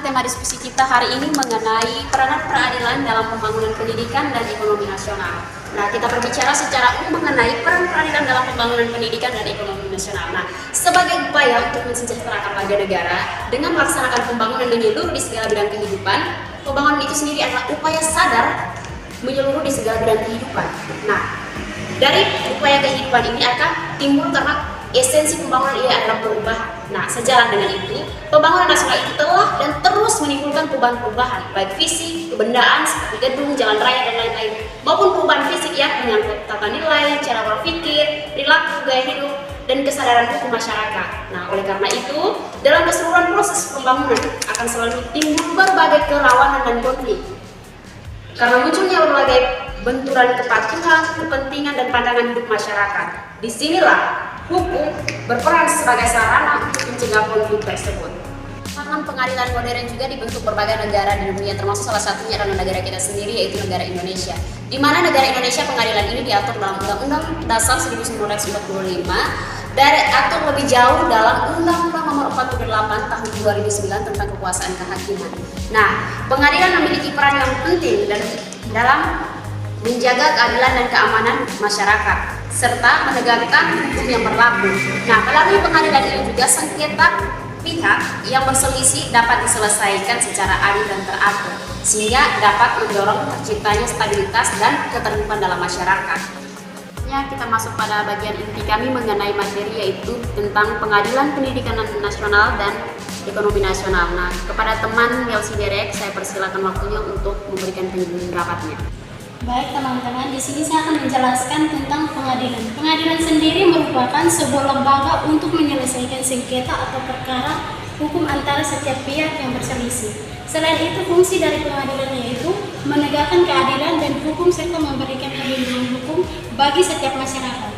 tema diskusi kita hari ini mengenai peranan peradilan dalam pembangunan pendidikan dan ekonomi nasional. Nah, kita berbicara secara umum mengenai peran peradilan dalam pembangunan pendidikan dan ekonomi nasional. Nah, sebagai upaya untuk mensejahterakan warga negara dengan melaksanakan pembangunan menyeluruh di segala bidang kehidupan, pembangunan itu sendiri adalah upaya sadar menyeluruh di segala bidang kehidupan. Nah, dari upaya kehidupan ini akan timbul karena esensi pembangunan ini adalah perubahan. Nah, sejalan dengan itu, pembangunan nasional itu telah dan terus menimbulkan perubahan-perubahan, baik fisik, kebendaan seperti gedung, jalan raya, dan lain-lain, maupun perubahan fisik yang menyangkut tata nilai, cara berpikir, perilaku, gaya hidup, dan kesadaran hukum masyarakat. Nah, oleh karena itu, dalam keseluruhan proses pembangunan akan selalu timbul berbagai kerawanan dan konflik. Karena munculnya berbagai benturan kepatuhan, kepentingan, dan pandangan hidup masyarakat. Disinilah hukum berperan sebagai sarana untuk mencegah konflik tersebut. Tangan pengadilan modern juga dibentuk berbagai negara di dunia, termasuk salah satunya adalah negara kita sendiri, yaitu negara Indonesia. Di mana negara Indonesia pengadilan ini diatur dalam Undang-Undang Dasar 1945 dan atur lebih jauh dalam Undang-Undang Nomor 48 Tahun 2009 tentang kekuasaan kehakiman. Nah, pengadilan memiliki peran yang penting dalam menjaga keadilan dan keamanan masyarakat, serta menegakkan hukum yang berlaku. Nah, melalui pengadilan ini juga sengketa pihak yang berselisih dapat diselesaikan secara adil dan teratur, sehingga dapat mendorong terciptanya stabilitas dan ketertiban dalam masyarakat. Ya, kita masuk pada bagian inti kami mengenai materi, yaitu tentang pengadilan pendidikan nasional dan ekonomi nasional. Nah, kepada teman Melsi Derek, saya persilakan waktunya untuk memberikan pendapatnya. Baik teman-teman, di sini saya akan menjelaskan tentang pengadilan. Pengadilan sendiri merupakan sebuah lembaga untuk menyelesaikan sengketa atau perkara hukum antara setiap pihak yang berselisih. Selain itu, fungsi dari pengadilan yaitu menegakkan keadilan dan hukum serta memberikan perlindungan hukum bagi setiap masyarakat.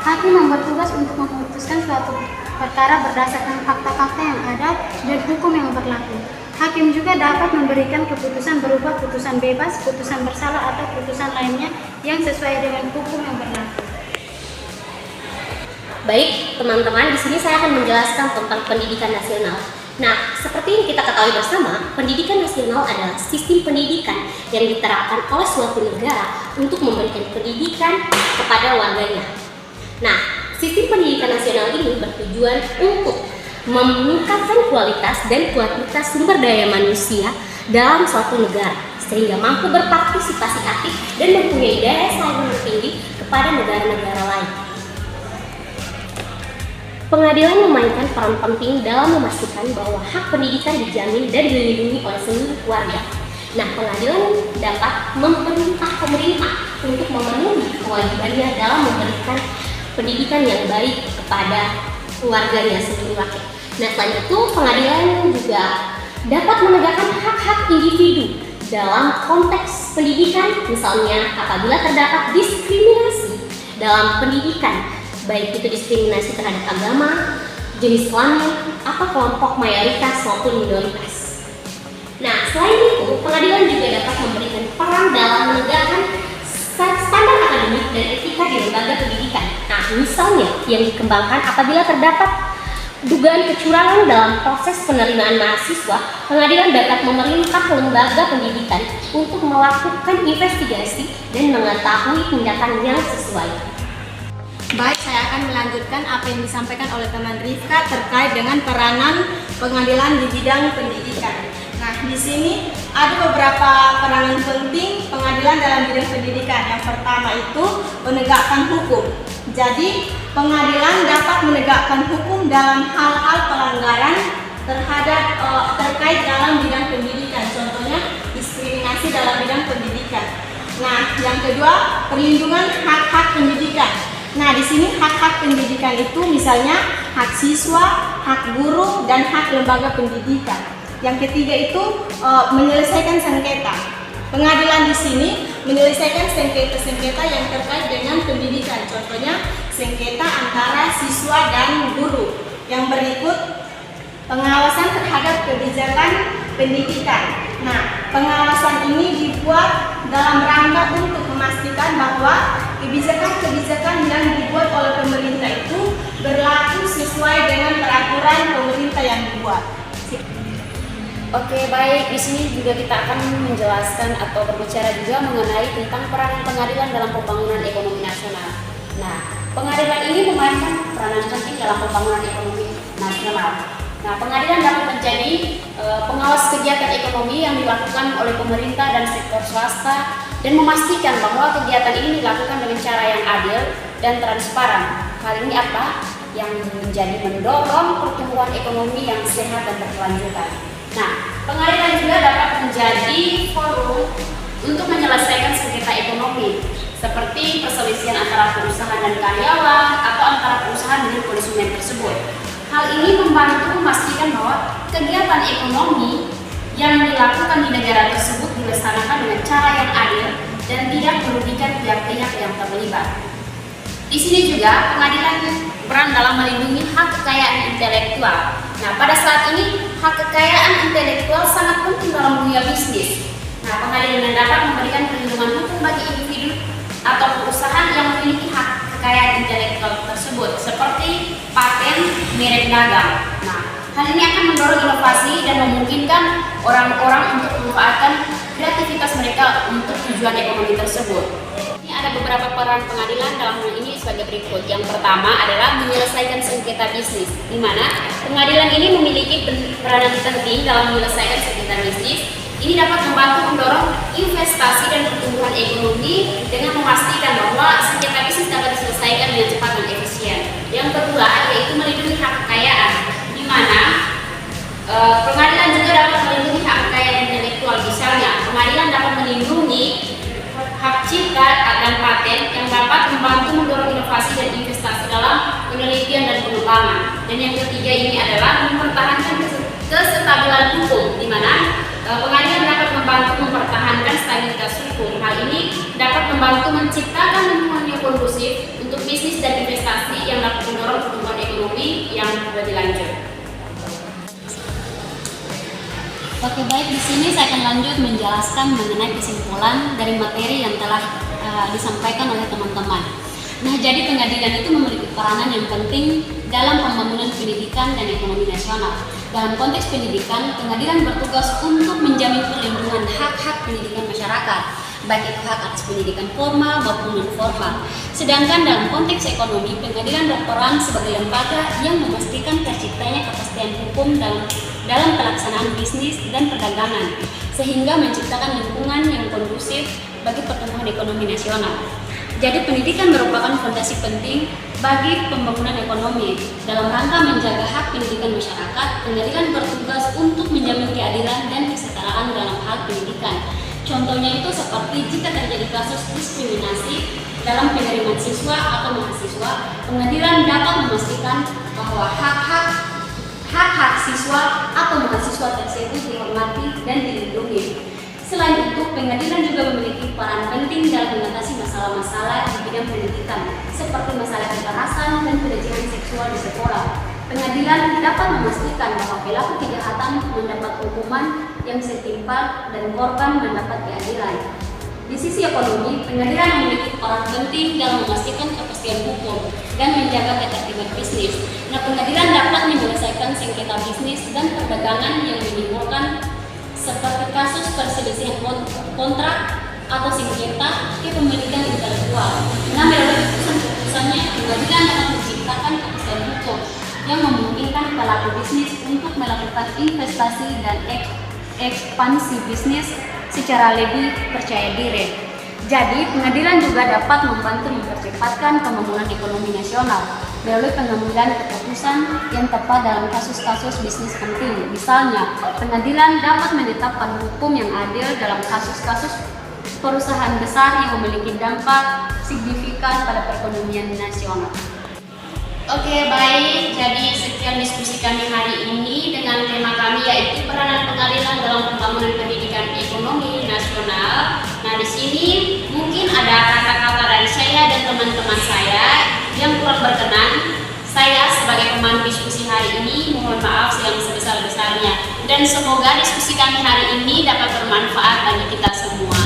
Hakim yang bertugas untuk memutuskan suatu perkara berdasarkan fakta-fakta yang ada dan hukum yang berlaku. Hakim juga dapat memberikan keputusan berupa putusan bebas, putusan bersalah, atau putusan lainnya yang sesuai dengan hukum yang berlaku. Baik, teman-teman, di sini saya akan menjelaskan tentang pendidikan nasional. Nah, seperti yang kita ketahui bersama, pendidikan nasional adalah sistem pendidikan yang diterapkan oleh suatu negara untuk memberikan pendidikan kepada warganya. Nah, sistem pendidikan nasional ini bertujuan untuk meningkatkan kualitas dan kuantitas sumber daya manusia dalam suatu negara, sehingga mampu berpartisipasi aktif dan mempunyai daya saing yang tinggi kepada negara-negara lain. Pengadilan memainkan peran penting dalam memastikan bahwa hak pendidikan dijamin dan dilindungi oleh seluruh warga. Nah, pengadilan dapat memerintah pemerintah untuk memenuhi kewajibannya dalam memberikan pendidikan yang baik kepada warganya seluruh rakyat. Nah, selain itu, pengadilan juga dapat menegakkan hak-hak individu dalam konteks pendidikan, misalnya apabila terdapat diskriminasi dalam pendidikan, baik itu diskriminasi terhadap agama, jenis kelamin, atau kelompok mayoritas maupun minoritas. Nah, selain itu, pengadilan juga dapat memberikan peran dalam menegakkan standar akademik dan etika di lembaga pendidikan. Nah, misalnya yang dikembangkan apabila terdapat dugaan kecurangan dalam proses penerimaan mahasiswa, pengadilan dapat memerintah lembaga pendidikan untuk melakukan investigasi dan mengetahui tindakan yang sesuai. Baik, saya akan melanjutkan apa yang disampaikan oleh teman Rifka terkait dengan peranan pengadilan di bidang pendidikan. Nah, di sini ada beberapa peranan penting pengadilan dalam bidang pendidikan. Yang pertama itu menegakkan hukum. Jadi, pengadilan dapat menegakkan hukum dalam hal-hal pelanggaran terkait dalam bidang pendidikan. Contohnya, diskriminasi dalam bidang pendidikan. Nah, yang kedua, perlindungan hak-hak pendidikan. Nah, di sini hak-hak pendidikan itu misalnya hak siswa, hak guru, dan hak lembaga pendidikan. Yang ketiga itu menyelesaikan sengketa. Pengadilan di sini menyelesaikan sengketa-sengketa yang terkait dengan pendidikan. Contohnya sengketa antara siswa dan guru. Yang berikut, pengawasan terhadap kebijakan pendidikan. Nah, pengawasan ini dibuat dalam rangka untuk memastikan bahwa kebijakan-kebijakan yang dibuat oleh pemerintah itu berlaku sesuai dengan peraturan pemerintah yang dibuat. Oke, baik. Di sini juga kita akan menjelaskan atau berbicara juga mengenai tentang peranan pengadilan dalam pembangunan ekonomi nasional. Nah, pengadilan ini memainkan peranan penting dalam pembangunan ekonomi nasional. Nah, pengadilan dapat menjadi pengawas kegiatan ekonomi yang dilakukan oleh pemerintah dan sektor swasta dan memastikan bahwa kegiatan ini dilakukan dengan cara yang adil dan transparan. Hal ini apa? Yang menjadi mendorong pertumbuhan ekonomi yang sehat dan berkelanjutan. Nah, pengadilan juga dapat menjadi forum untuk menyelesaikan sengketa ekonomi seperti perselisihan antara perusahaan dan karyawan atau antara perusahaan dengan konsumen tersebut. Hal ini membantu memastikan bahwa kegiatan ekonomi yang dilakukan di negara tersebut dilaksanakan dengan cara yang adil dan tidak merugikan pihak-pihak yang terlibat. Di sini juga pengadilan berperan dalam melindungi hak kekayaan intelektual. Nah, pada saat ini hak kekayaan intelektual sangat penting dalam dunia bisnis. Nah, pengadilan dapat memberikan perlindungan hukum bagi individu atau perusahaan yang memiliki hak kekayaan intelektual tersebut, seperti paten, merek dagang. Nah, hal ini akan mendorong inovasi dan memungkinkan orang-orang untuk memanfaatkan kreativitas mereka untuk tujuan ekonomi tersebut. Ini ada beberapa peran pengadilan dalam hal ini sebagai berikut. Yang pertama adalah menyelesaikan sengketa bisnis, di mana pengadilan ini memiliki peranan penting dalam menyelesaikan sengketa bisnis. Ini dapat membantu mendorong investasi dan pertumbuhan ekonomi dengan memastikan bahwa sengketa bisnis dapat diselesaikan dengan cepat dan efisien. Yang kedua yaitu melindungi hak kekayaan, di mana pengadilan juga dapat melindungi hak kekayaan intelektual. Misalnya, pengadilan dapat melindungi hak cipta dan paten yang dapat membantu mendorong inovasi dan investasi dalam penelitian dan pengembangan. Dan yang ketiga ini adalah mempertahankan kestabilan hukum, di mana pengadilan dapat membantu mempertahankan stabilitas hukum. Hal ini dapat membantu menciptakan lingkungan yang kondusif untuk bisnis dan investasi yang dapat mendorong pertumbuhan ekonomi yang lebih lanjut. Oke, baik, di sini saya akan lanjut menjelaskan mengenai kesimpulan dari materi yang telah disampaikan oleh teman-teman. Nah, jadi pengadilan itu memiliki peranan yang penting dalam pembangunan pendidikan dan ekonomi nasional. Dalam konteks pendidikan, pengadilan bertugas untuk menjamin perlindungan hak-hak pendidikan masyarakat, baik itu hak atas pendidikan formal maupun non-formal. Sedangkan dalam konteks ekonomi, pengadilan berperan sebagai lembaga yang memastikan terciptanya kepastian hukum dalam pelaksanaan bisnis dan perdagangan, sehingga menciptakan lingkungan yang kondusif bagi pertumbuhan ekonomi nasional. Jadi pendidikan merupakan fondasi penting bagi pembangunan ekonomi. Dalam rangka menjaga hak pendidikan masyarakat, pengadilan bertugas untuk menjamin keadilan dan kesetaraan dalam hal pendidikan. Contohnya itu seperti jika terjadi kasus diskriminasi dalam penerimaan siswa atau mahasiswa, pengadilan dapat memastikan bahwa hak-hak siswa atau mahasiswa tersebut dihormati dan dilindungi. Selain itu, pengadilan juga memiliki peran penting dalam mengatasi masalah-masalah di bidang pendidikan, seperti masalah kekerasan dan pelecehan seksual di sekolah. Pengadilan dapat memastikan bahwa pelaku kejahatan mendapat hukuman yang setimpal dan korban mendapat keadilan. Di sisi ekonomi, pengadilan memiliki peran penting dalam memastikan kepastian hukum dan menjaga ketertiban bisnis. Nah, pengadilan dapat menyelesaikan sengketa bisnis dan perdagangan yang menimbulkan seperti kasus perselisihan kontrak atau sengketa kepemilikan intelektual. Nah, melalui keputusan-keputusannya, pengadilan dapat menciptakan kepastian hukum yang memungkinkan pelaku bisnis untuk melakukan investasi dan ekspansi bisnis secara lebih percaya diri. Jadi, pengadilan juga dapat membantu mempercepatkan pembangunan ekonomi nasional melalui pengambilan keputusan yang tepat dalam kasus-kasus bisnis penting. Misalnya, pengadilan dapat menetapkan hukum yang adil dalam kasus-kasus perusahaan besar yang memiliki dampak signifikan pada perekonomian nasional. Oke, baik. Jadi sekian diskusi kami hari ini dengan tema kami yaitu peranan pengadilan dalam pembangunan pendidikan ekonomi nasional. Nah, di sini mungkin ada kata-kata dari saya dan teman-teman saya yang kurang berkenan. Saya sebagai pemandu diskusi hari ini mohon maaf yang sebesar-besarnya dan semoga diskusi kami hari ini dapat bermanfaat bagi kita semua.